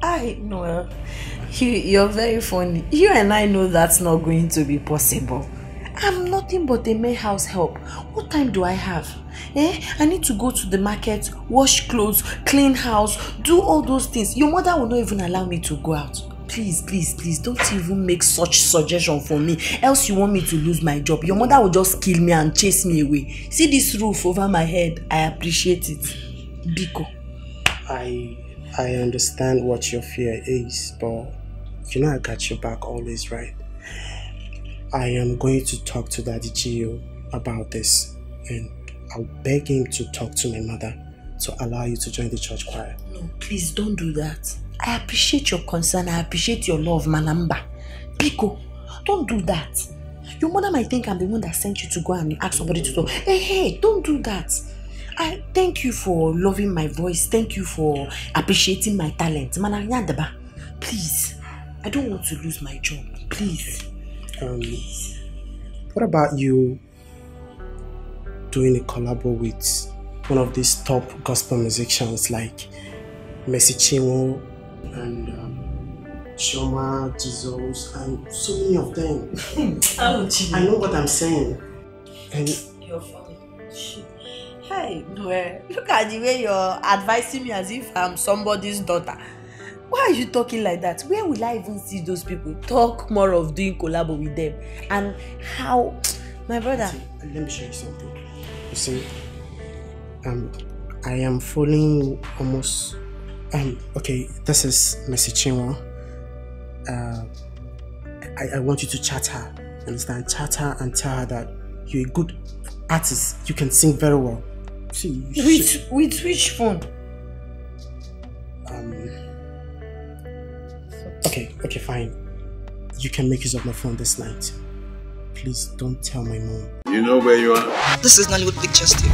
I know. You're very funny. You and I know that's not going to be possible. I'm nothing but a mere house help. What time do I have? I need to go to the market, wash clothes, clean house, do all those things. Your mother will not even allow me to go out. Please, please, please, don't even make such suggestion for me. Else you want me to lose my job. Your mother will just kill me and chase me away. See this roof over my head? I appreciate it. Biko. I understand what your fear is, but you know I got your back always, right? I am going to talk to Daddy Gio about this, and I'll beg him to talk to my mother to allow you to join the church choir. No, please don't do that. I appreciate your concern. I appreciate your love, Manamba. Biko, don't do that. Your mother might think I'm the one that sent you to go and ask somebody to talk. Hey, don't do that. I thank you for loving my voice. Thank you for appreciating my talent. Mananyandaba, please. I don't want to lose my job. Please. Please. What about you doing a collab with one of these top gospel musicians like Mercy Chinwo and Shoma, Jesus, and so many of them? I know what I'm saying. And you're funny. Hey, Noel, look at the way you're advising me as if I'm somebody's daughter. Why are you talking like that? Where will I even see those people? Talk more of doing collab with them. And how, my brother. See, let me show you something. You see, I am following almost. Okay, this is Mercy Chinwo. I want you to chat her. Understand? Chat her and tell her that you're a good artist. You can sing very well. See, with which phone? Okay, fine. You can make use of my phone this night. Please don't tell my mom. You know where you are? This is Nollywood Pictures TV.